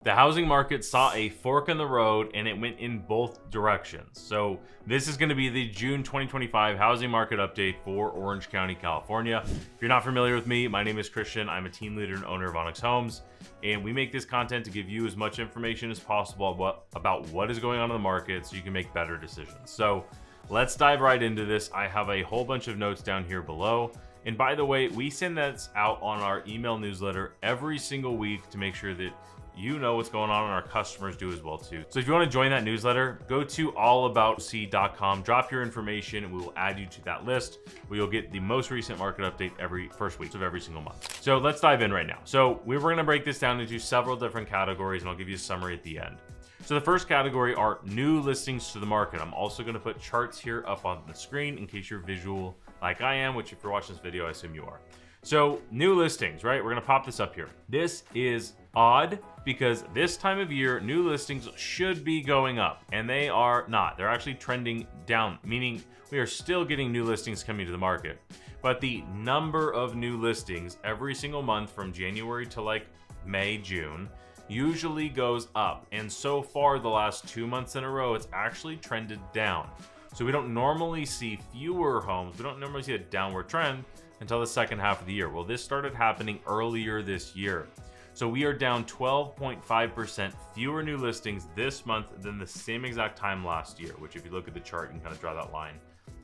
The housing market saw a fork in the road and it went in both directions. So this is going to be the June 2025 housing market update for Orange County, California. If you're not familiar with me, my name is Christian. I'm a team leader and owner of Onyx Homes, and we make this content to give you as much information as possible about what is going on in the market so you can make better decisions. So let's dive right into this. I have a whole bunch of notes down here below. And by the way, we send that out on our email newsletter every single week to make sure that you know what's going on and our customers do as well too. So if you want to join that newsletter, go to allaboutc.com, drop your information, and we will add you to that list where you'll get the most recent market update every first week of every single month. So let's dive in right now. So we're going to break this down into several different categories, and I'll give you a summary at the end. So the first category are new listings to the market. I'm also going to put charts here up on the screen in case you're visual like I am, which if you're watching this video, I assume you are. So new listings, right? We're going to pop this up here. This is odd because this time of year, new listings should be going up, and they are not. They're actually trending down, meaning we are still getting new listings coming to the market. But the number of new listings every single month from January to like May, June, usually goes up. And so far, the last 2 months in a row, it's actually trended down. So we don't normally see fewer homes. We don't normally see a downward trend until the second half of the year. Well, this started happening earlier this year. So we are down 12.5% fewer new listings this month than the same exact time last year, which if you look at the chart, you can kind of draw that line.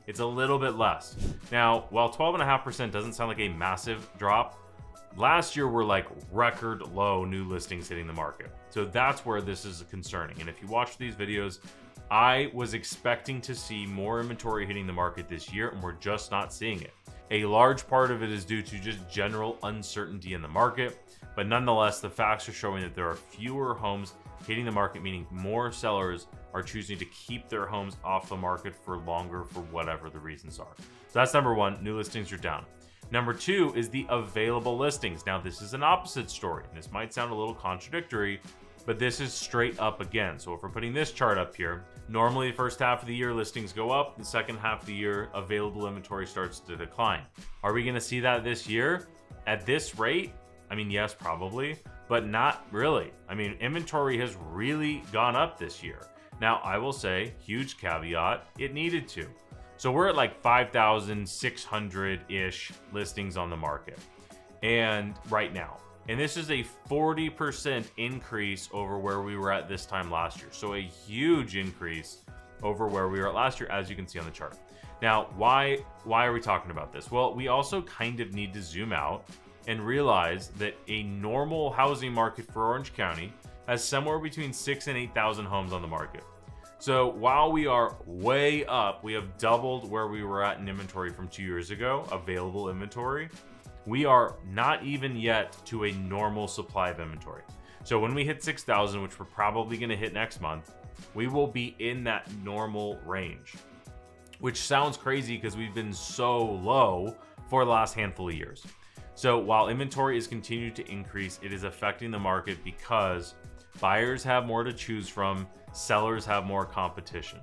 It's a little bit less. Now, while 12.5% doesn't sound like a massive drop, last year were like record low new listings hitting the market. So that's where this is concerning. And if you watch these videos, I was expecting to see more inventory hitting the market this year, and we're just not seeing it. A large part of it is due to just general uncertainty in the market, but nonetheless, the facts are showing that there are fewer homes hitting the market, meaning more sellers are choosing to keep their homes off the market for longer for whatever the reasons are. So that's number one, new listings are down. Number two is the available listings. Now, this is an opposite story, and this might sound a little contradictory, but this is straight up again. So if we're putting this chart up here, normally the first half of the year listings go up, the second half of the year available inventory starts to decline. Are we going to see that this year at this rate? I mean, yes, probably, but not really. I mean, inventory has really gone up this year. Now, I will say, huge caveat, it needed to. So we're at like 5,600-ish listings on the market and right now. And this is a 40% increase over where we were at this time last year. So a huge increase over where we were at last year, as you can see on the chart. Now, why are we talking about this? Well, we also kind of need to zoom out and realize that a normal housing market for Orange County has somewhere between 6,000 and 8,000 homes on the market. So while we are way up, we have doubled where we were at in inventory from 2 years ago, available inventory. We are not even yet to a normal supply of inventory. So when we hit 6,000, which we're probably going to hit next month, we will be in that normal range, which sounds crazy because we've been so low for the last handful of years. So while inventory is continuing to increase, it is affecting the market because buyers have more to choose from, sellers have more competition.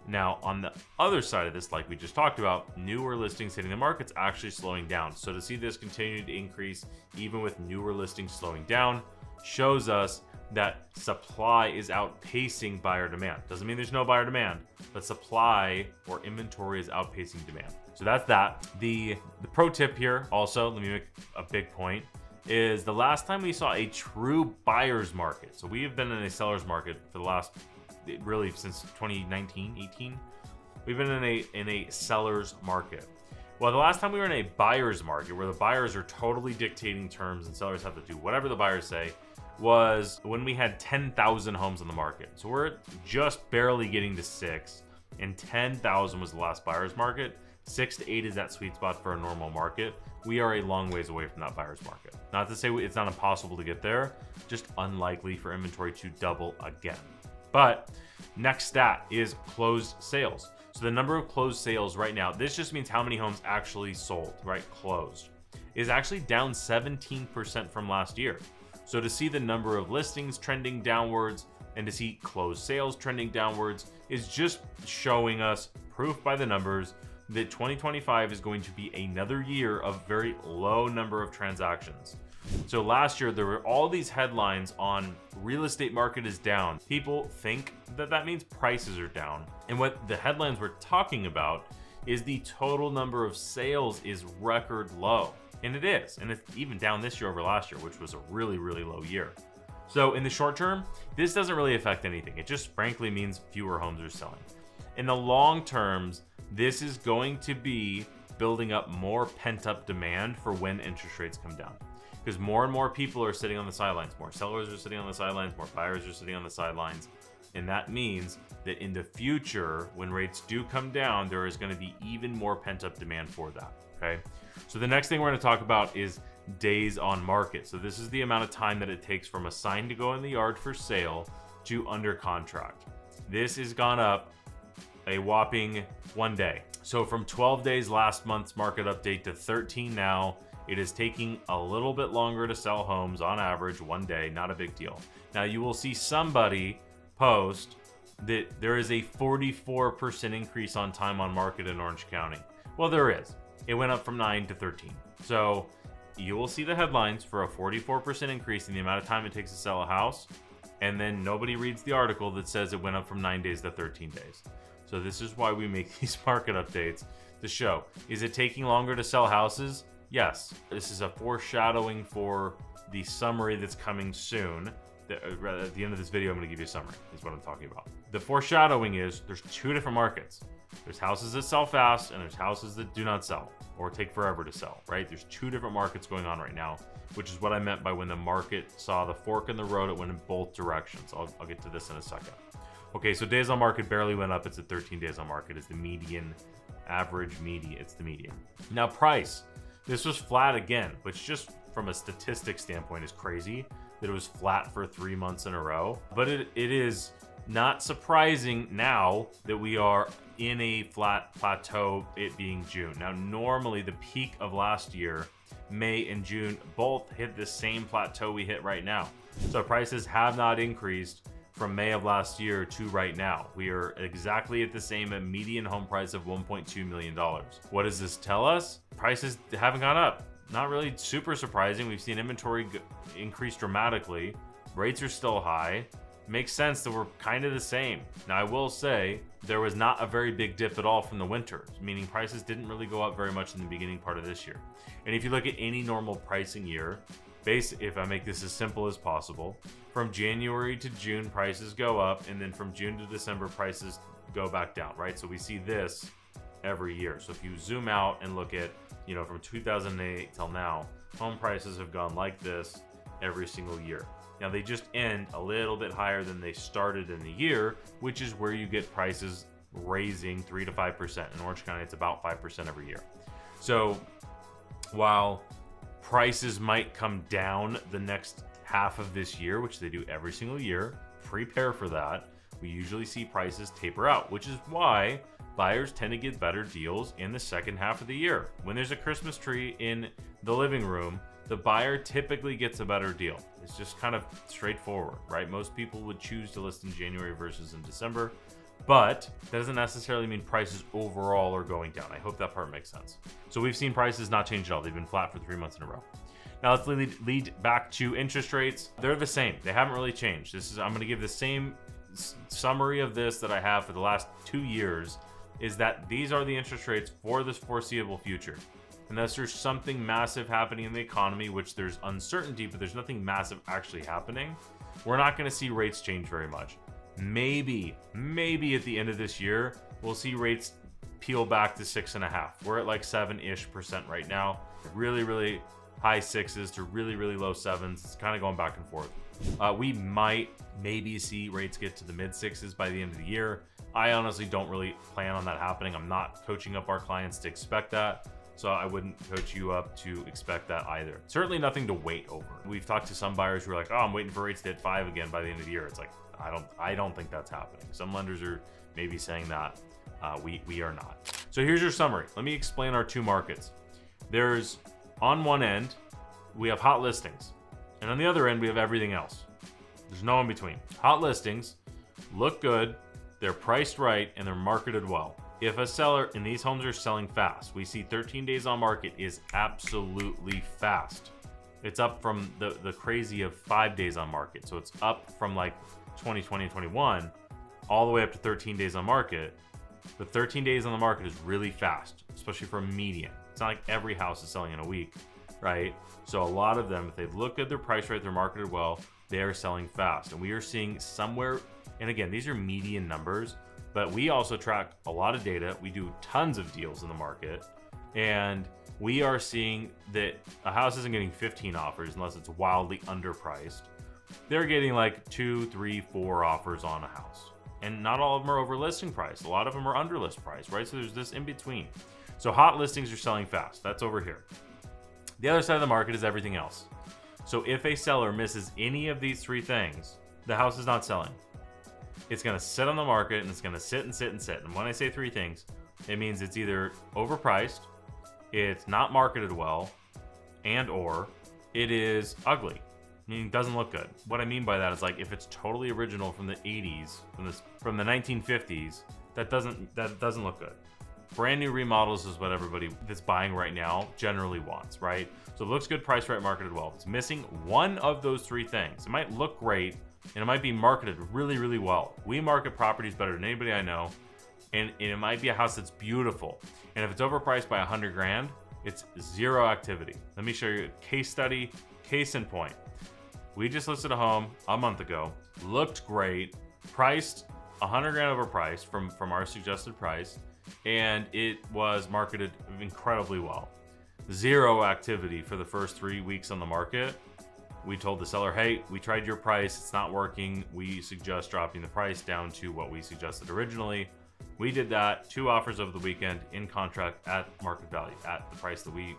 Now, on the other side of this, like we just talked about, newer listings hitting the market's actually slowing down. So to see this continue to increase, even with newer listings slowing down, shows us that supply is outpacing buyer demand. Doesn't mean there's no buyer demand, but supply or inventory is outpacing demand. So that's that. The pro tip here also, let me make a big point, is the last time we saw a true buyer's market. So we have been in a seller's market for the last really since 2019, 18, we've been in a seller's market. Well, the last time we were in a buyer's market where the buyers are totally dictating terms and sellers have to do whatever the buyers say was when we had 10,000 homes on the market. So we're just barely getting to 6, and 10,000 was the last buyer's market. 6 to 8 is that sweet spot for a normal market. We are a long ways away from that buyer's market. Not to say it's not impossible to get there, just unlikely for inventory to double again. But next stat is closed sales. So the number of closed sales right now, this just means how many homes actually sold, right? Closed, is actually down 17% from last year. So to see the number of listings trending downwards and to see closed sales trending downwards is just showing us proof by the numbers that 2025 is going to be another year of very low number of transactions. So last year, there were all these headlines on real estate market is down. People think that that means prices are down. And what the headlines were talking about is the total number of sales is record low. And it is. And it's even down this year over last year, which was a really, really low year. So in the short term, this doesn't really affect anything. It just frankly means fewer homes are selling. In the long terms, this is going to be building up more pent-up demand for when interest rates come down. Because more and more people are sitting on the sidelines. More sellers are sitting on the sidelines. More buyers are sitting on the sidelines. And that means that in the future, when rates do come down, there is going to be even more pent-up demand for that. Okay. So the next thing we're going to talk about is days on market. So this is the amount of time that it takes from a sign to go in the yard for sale to under contract. This has gone up a whopping 1 day. So from 12 days last month's market update to 13 now, it is taking a little bit longer to sell homes on average 1 day, not a big deal. Now you will see somebody post that there is a 44% increase on time on market in Orange County. Well, there is. It went up from 9 to 13. So you will see the headlines for a 44% increase in the amount of time it takes to sell a house. And then nobody reads the article that says it went up from 9 days to 13 days. So this is why we make these market updates to show. Is it taking longer to sell houses? Yes. This is a foreshadowing for the summary that's coming soon. At the end of this video, I'm going to give you a summary, is what I'm talking about. The foreshadowing is there's two different markets. There's houses that sell fast and there's houses that do not sell or take forever to sell, right? There's two different markets going on right now, which is what I meant by when the market saw the fork in the road, it went in both directions. I'll get to this in a second. Okay, so days on market barely went up. It's at 13 days on market. It's the median, average median. It's the median. Now price. This was flat again, which just from a statistic standpoint is crazy that it was flat for 3 months in a row. But it is not surprising now that we are in a flat plateau, it being June. Now, normally the peak of last year, May and June, both hit the same plateau we hit right now. So prices have not increased from May of last year to right now. We are exactly at the same median home price of $1.2 million. What does this tell us? Prices haven't gone up. Not really super surprising. We've seen inventory increase dramatically. Rates are still high. Makes sense that we're kind of the same. Now, I will say there was not a very big dip at all from the winter, meaning prices didn't really go up very much in the beginning part of this year. And if you look at any normal pricing year, if I make this as simple as possible, from January to June, prices go up, and then from June to December, prices go back down, right? So we see this every year. So if you zoom out and look at, from 2008 till now, home prices have gone like this every single year. Now they just end a little bit higher than they started in the year, which is where you get prices raising 3 to 5%. In Orange County, it's about 5% every year. So while prices might come down the next half of this year, which they do every single year, prepare for that. We usually see prices taper out, which is why buyers tend to get better deals in the second half of the year. When there's a Christmas tree in the living room, the buyer typically gets a better deal. It's just kind of straightforward, right? Most people would choose to list in January versus in December, but that doesn't necessarily mean prices overall are going down. I hope that part makes sense. So we've seen prices not change at all. They've been flat for 3 months in a row. Now let's lead back to interest rates. They're the same. They haven't really changed. I'm going to give the same summary of this that I have for the last 2 years, is that these are the interest rates for this foreseeable future. Unless there's something massive happening in the economy, which there's uncertainty, but there's nothing massive actually happening, we're not going to see rates change very much. Maybe at the end of this year, we'll see rates peel back to 6.5. We're at like 7-ish% right now. Really, really high 6s to really, really low 7s. It's kind of going back and forth. We might maybe see rates get to the mid 6s by the end of the year. I honestly don't really plan on that happening. I'm not coaching up our clients to expect that. So I wouldn't coach you up to expect that either. Certainly nothing to wait over. We've talked to some buyers who are like, oh, I'm waiting for rates to hit 5 again by the end of the year. It's like, I don't think that's happening. Some lenders are maybe saying that. We are not. So here's your summary. Let me explain our two markets. There's, on one end, we have hot listings. And on the other end, we have everything else. There's no in between. Hot listings look good, they're priced right, and they're marketed well. If a seller, and these homes are selling fast, we see 13 days on market is absolutely fast. It's up from the crazy of 5 days on market. So it's up from like 2020 and 21 all the way up to 13 days on market. But 13 days on the market is really fast, especially for a median. It's not like every house is selling in a week, right? So a lot of them, if they look at their price right, they're marketed well, they are selling fast. And we are seeing somewhere, and again, these are median numbers, but we also track a lot of data. We do tons of deals in the market, and we are seeing that a house isn't getting 15 offers unless it's wildly underpriced. They're getting like 2, 3, 4 offers on a house. And not all of them are over listing price. A lot of them are under list price, right? So there's this in between. So hot listings are selling fast. That's over here. The other side of the market is everything else. So if a seller misses any of these 3 things, the house is not selling. It's going to sit on the market, and it's going to sit and sit and sit. And when I say 3 things, it means it's either overpriced, it's not marketed well, and or it is ugly. Meaning it doesn't look good. What I mean by that is like if it's totally original from the 80s, from the 1950s, that doesn't look good. Brand new remodels is what everybody that's buying right now generally wants, right? So it looks good, priced right, marketed well. If it's missing one of those 3 things, it might look great and it might be marketed really, really well. We market properties better than anybody I know, and it might be a house that's beautiful. And if it's overpriced by 100 grand, it's zero activity. Let me show you a case study, case in point. We just listed a home a month ago, looked great, priced 100 grand overpriced from our suggested price, and it was marketed incredibly well. Zero activity for the first 3 weeks on the market. We told the seller, hey, we tried your price, it's not working. We suggest dropping the price down to what we suggested originally. We did that, 2 offers over the weekend in contract at market value, at the price that we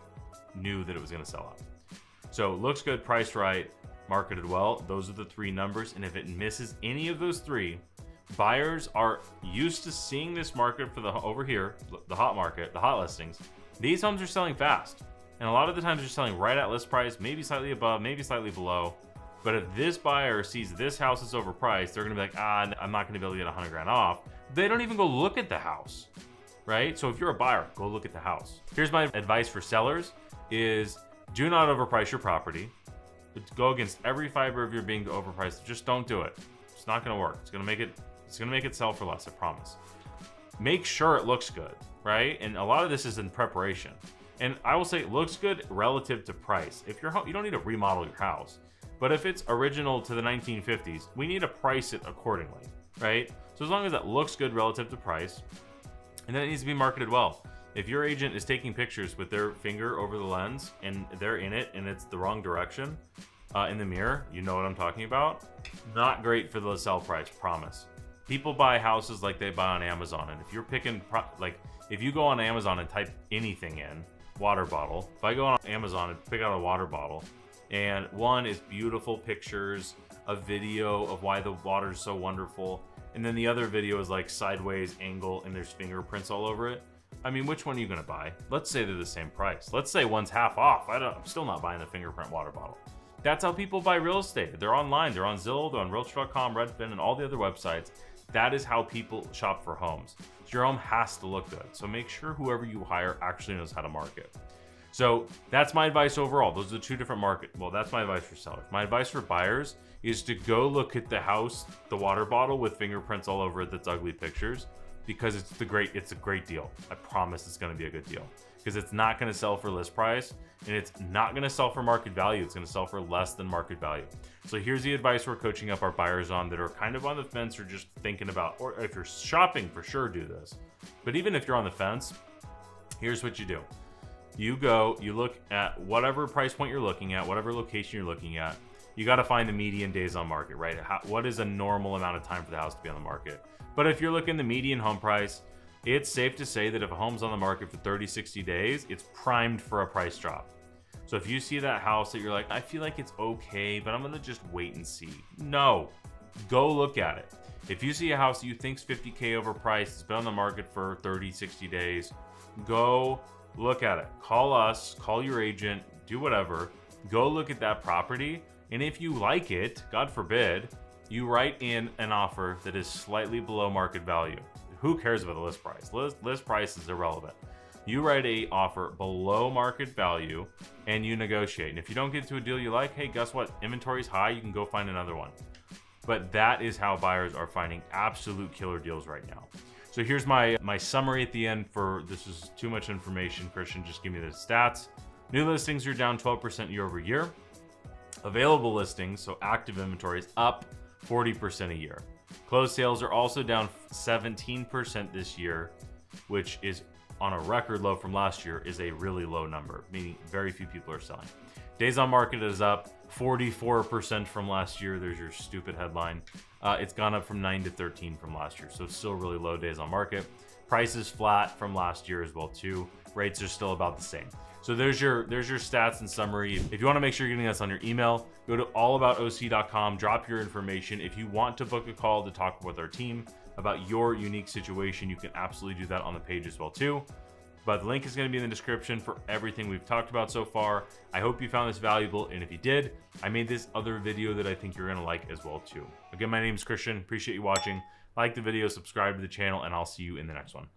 knew that it was gonna sell at. So looks good, priced right, marketed well. Those are the 3 numbers. And if it misses any of those 3, buyers are used to seeing this market for over here, the hot market, the hot listings. These homes are selling fast. And a lot of the times they're selling right at list price, maybe slightly above, maybe slightly below. But if this buyer sees this house is overpriced, they're gonna be like, I'm not gonna be able to get 100 grand off. They don't even go look at the house, right? So if you're a buyer, go look at the house. Here's my advice for sellers is do not overprice your property. Go against every fiber of your being to overprice. Just don't do it. It's not gonna work. It's gonna make it sell for less, I promise. Make sure it looks good, right? And a lot of this is in preparation. And I will say it looks good relative to price. If you don't need to remodel your house, but if it's original to the 1950s, we need to price it accordingly, right? So as long as that looks good relative to price, and then it needs to be marketed well. If your agent is taking pictures with their finger over the lens and they're in it and it's the wrong direction in the mirror, you know what I'm talking about. Not great for the sell price, promise. People buy houses like they buy on Amazon, and if you're picking, if you go on Amazon and type anything in, water bottle, if I go on Amazon and pick out a water bottle, and one is beautiful pictures, a video of why the water is so wonderful, and then the other video is like sideways angle and there's fingerprints all over it. I mean, which one are you gonna buy? Let's say they're the same price. Let's say one's half off. I'm still not buying the fingerprint water bottle. That's how people buy real estate. They're online, they're on Zillow, they're on Realtor.com, Redfin, and all the other websites. That is how people shop for homes. So your home has to look good. So make sure whoever you hire actually knows how to market. So that's my advice overall. Those are the 2 different markets. Well, that's my advice for sellers. My advice for buyers is to go look at the house, the water bottle with fingerprints all over it that's ugly pictures, because it's a great deal. I promise it's gonna be a good deal. Because it's not gonna sell for list price, and it's not gonna sell for market value. It's gonna sell for less than market value. So here's the advice we're coaching up our buyers on that are kind of on the fence or just thinking about, or if you're shopping, for sure do this. But even if you're on the fence, here's what you do. You look at whatever price point you're looking at, whatever location you're looking at. You got to find the median days on market, right? What is a normal amount of time for the house to be on the market? But if you're looking the median home price, it's safe to say that if a home's on the market for 30, 60 days, it's primed for a price drop. So if you see that house that you're like, I feel like it's okay, but I'm going to just wait and see. No, go look at it. If you see a house that you think's 50K overpriced, it's been on the market for 30, 60 days, go look at it. Call us, call your agent, do whatever. Go look at that property. And if you like it, God forbid, you write in an offer that is slightly below market value. Who cares about the list price? List price is irrelevant. You write a offer below market value and you negotiate. And if you don't get to a deal you like, hey, guess what? Inventory's high, you can go find another one. But that is how buyers are finding absolute killer deals right now. So here's my summary at the end for this is too much information. Christian, just give me the stats. New listings are down 12% year over year. Available listings, so active inventory, is up 40% a year. Closed sales are also down 17% this year, which is on a record low from last year, is a really low number, meaning very few people are selling. Days on market is up 44% from last year. There's your stupid headline. It's gone up from 9 to 13 from last year, so it's still really low days on market. Price is flat from last year as well too. Rates are still about the same. So there's your stats and summary. If you want to make sure you're getting us on your email, go to allaboutoc.com, drop your information. If you want to book a call to talk with our team about your unique situation, you can absolutely do that on the page as well too. But the link is going to be in the description for everything we've talked about so far. I hope you found this valuable, and if you did, I made this other video that I think you're going to like as well too. Again, my name is Christian. Appreciate you watching. Like the video, subscribe to the channel, and I'll see you in the next one.